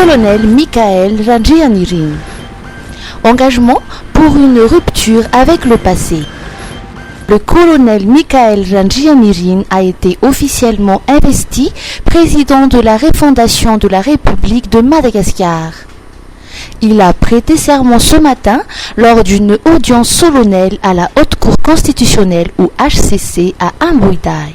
colonel Michael Randrianirine. Engagement pour une rupture avec le passé. Le colonel Michael Randrianirine a été officiellement investi président de la refondation de la République de Madagascar. Il a prêté serment ce matin lors d'une audience solennelle à la Haute Cour constitutionnelle ou HCC à Amboidaï.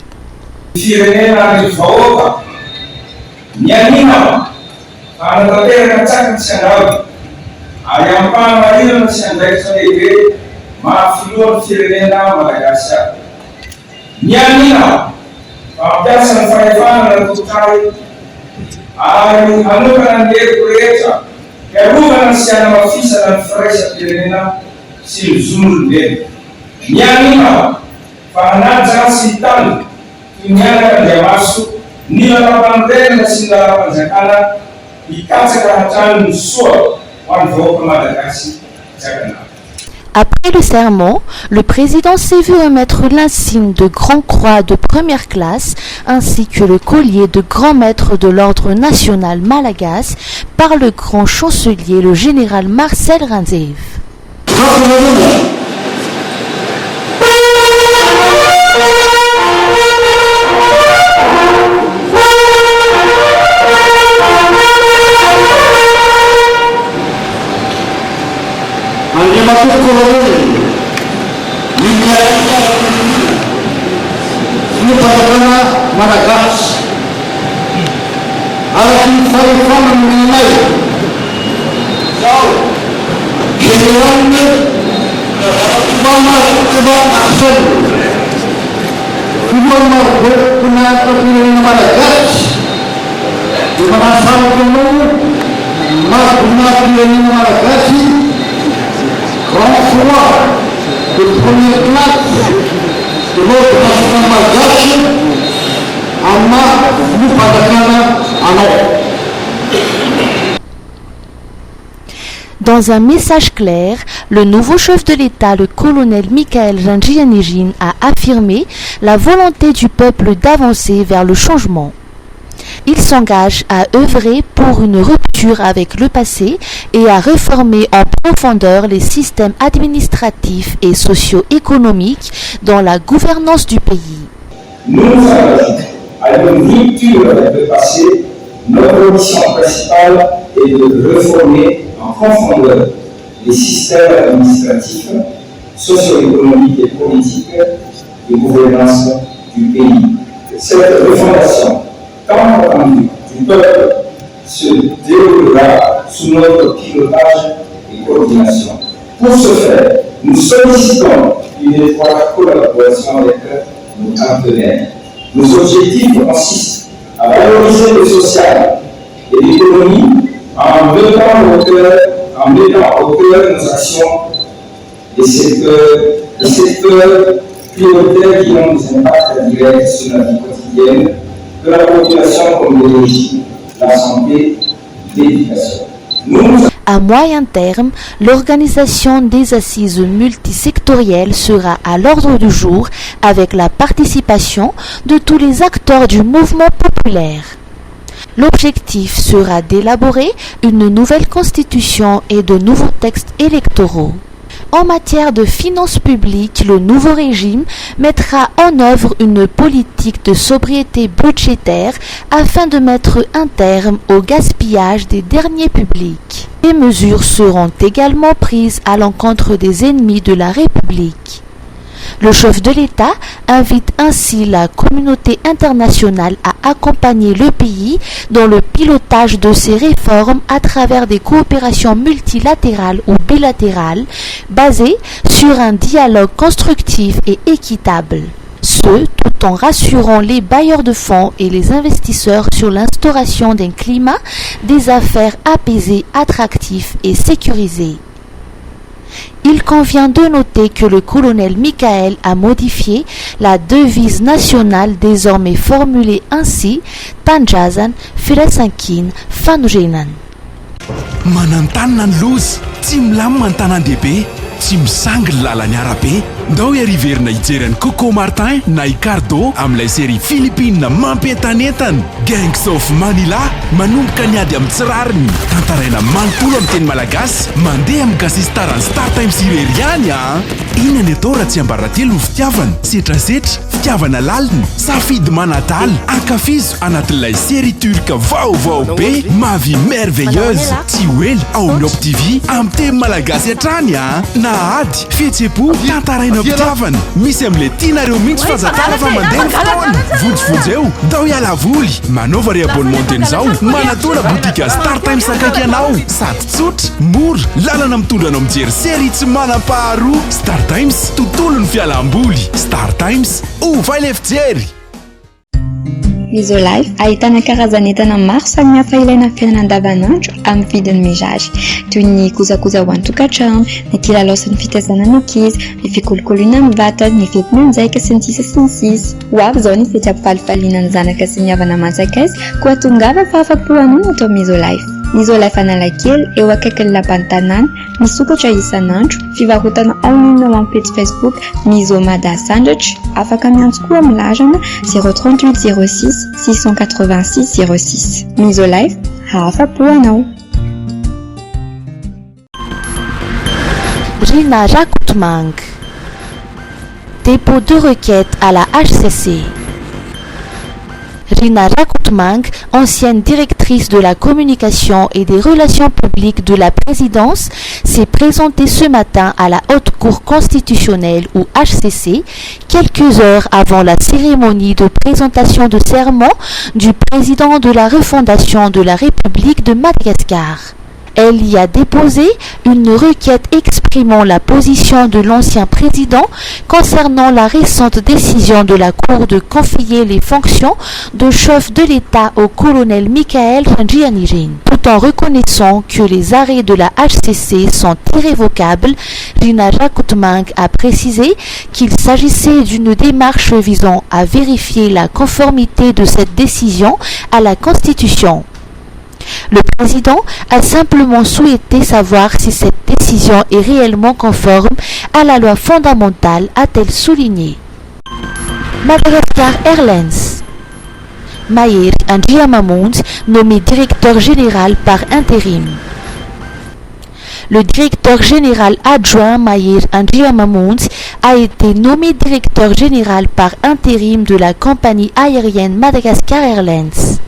Après le serment, le président s'est vu remettre l'insigne de Grand Croix de première classe ainsi que le collier de Grand Maître de l'Ordre national malagasy par le grand chancelier, le général Marcel Rintzev. Dans un message clair, le nouveau chef de l'État, le colonel Michael Randrianirine, a affirmé la volonté du peuple d'avancer vers le changement. Il s'engage à œuvrer pour une rupture avec le passé et à réformer en profondeur les systèmes administratifs et socio-économiques dans la gouvernance du pays. Nous nous engageons à une rupture avec le passé. Notre mission principale est de réformer en profondeur les systèmes administratifs, socio-économiques et politiques de gouvernance du pays. Cette refondation, tant attendue du peuple, se déroulera sous notre pilotage et coordination. Pour ce faire, nous sollicitons une étroite collaboration avec nos partenaires. Nos objectifs consistent à valoriser le social et l'économie en mettant au cœur de nos actions des secteurs prioritaires qui ont des impacts directs sur la vie quotidienne de la population comme l'énergie, la santé, l'éducation. À moyen terme, l'organisation des assises multisectorielles sera à l'ordre du jour avec la participation de tous les acteurs du mouvement populaire. L'objectif sera d'élaborer une nouvelle constitution et de nouveaux textes électoraux. En matière de finances publiques, le nouveau régime mettra en œuvre une politique de sobriété budgétaire afin de mettre un terme au gaspillage des deniers publics. Des mesures seront également prises à l'encontre des ennemis de la République. Le chef de l'État invite ainsi la communauté internationale à accompagner le pays dans le pilotage de ces réformes à travers des coopérations multilatérales ou bilatérales basées sur un dialogue constructif et équitable. Ce, tout en rassurant les bailleurs de fonds et les investisseurs sur l'instauration d'un climat des affaires apaisé, attractif et sécurisé. Il convient de noter que le colonel Michael a modifié la devise nationale désormais formulée ainsi Tanjazan Firesankin Fanujenan. manantanina ny lozy tsy milamina ny tanàn-dehibe tsy misangy ny lalany arabe ndao iariverina hijery Coco Martin na Ricardo amin'ilay série Philippine mampientanentana Gangs of Manila manomboka ny ady amin'ny tsirariny tantaraina manontolo amin'ny teny malagasy mandeha amin'ny gasistarany Star Times irery ihany inona ny atao raha tsy ambaratelo ny fitiavana setrasetra fitiavana lalina safidy manadaly ankafizo anatin'ilay série turque vaovao be ma vie merveilleuse tsy hoely ao amin'ny Op TV amin'ny teny malagasy hatrany na ady fihetseham-po tantaraina fitiavana misy amin'ilay tianareo mihitsy fazakara fa mandeha ny fotoana vonjivonjy eo dao iala voly manaova ry abonnement teny izao manatona botika Star Times akaiky anao sady tsotra mora lalana mitondra anao mijery série tsy manam-paharoa Star Times tontolo ny fialam-boly Star Times vai ilay fijery Misolife ahitana karazan'entana maro samihafa ilaina amin'ny fiainana andavanandro amin'ny vidiny mirary toy ny kojakoja ho an-tokantrano, ny kilalao sy ny fitaizana ny ankizy, ny fikolokoloana amin'ny vatana, ny fetim-monjaika sy ny sisa sy ny sisa. Ho avy izao ny fety ampifalifaliana ny zanaka sy ny havana manjakaizy koa tongava fa afa-po anao atao Misolife. Misolife Analakely eo akaikin'ny lapan'ny tanàna misokatra isan'andro fivarotana online ao amin'ny page Facebook Misomada Sandratra afaka miantso koa amin'ny larana 038 06 686 06. Misolife afa-po anao. Rina Rakotmang. Dépôt de requête à la HCC. Rina Rakotmang, ancienne directrice de la communication et des relations publiques de la présidence, s'est présentée ce matin à la Haute Cour constitutionnelle ou HCC, quelques heures avant la cérémonie de présentation de serment du président de la refondation de la République de Madagascar. Elle y a déposé une requête exprimant la position de l'ancien président concernant la récente décision de la Cour de confier les fonctions de chef de l'État au colonel Michael Randrianirine. Tout en reconnaissant que les arrêts de la HCC sont irrévocables, Rina Rakotmang a précisé qu'il s'agissait d'une démarche visant à vérifier la conformité de cette décision à la Constitution. Le président a simplement souhaité savoir si cette décision est réellement conforme à la loi fondamentale, a-t-elle souligné. Madagascar Airlines. Mayer Andriamamound, nommé directeur général par intérim. Le directeur général adjoint Mayer Andriamamound a été nommé directeur général par intérim de la compagnie aérienne Madagascar Airlines.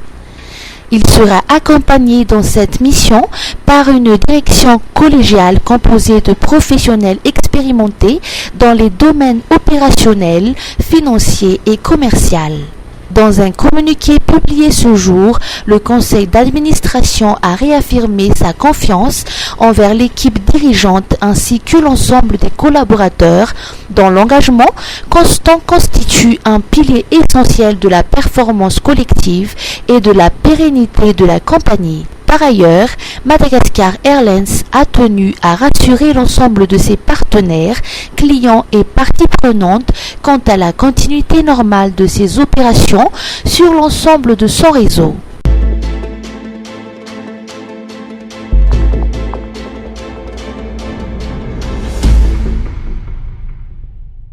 Il sera accompagné dans cette mission par une direction collégiale composée de professionnels expérimentés dans les domaines opérationnels, financiers et commerciaux. Dans un communiqué publié ce jour, le conseil d'administration a réaffirmé sa confiance envers l'équipe dirigeante ainsi que l'ensemble des collaborateurs dont l'engagement constant constitue un pilier essentiel de la performance collective et de la pérennité de la compagnie. Par ailleurs, Madagascar Airlines a tenu à rassurer l'ensemble de ses partenaires, clients et parties prenantes quant à la continuité normale de ses opérations sur l'ensemble de son réseau.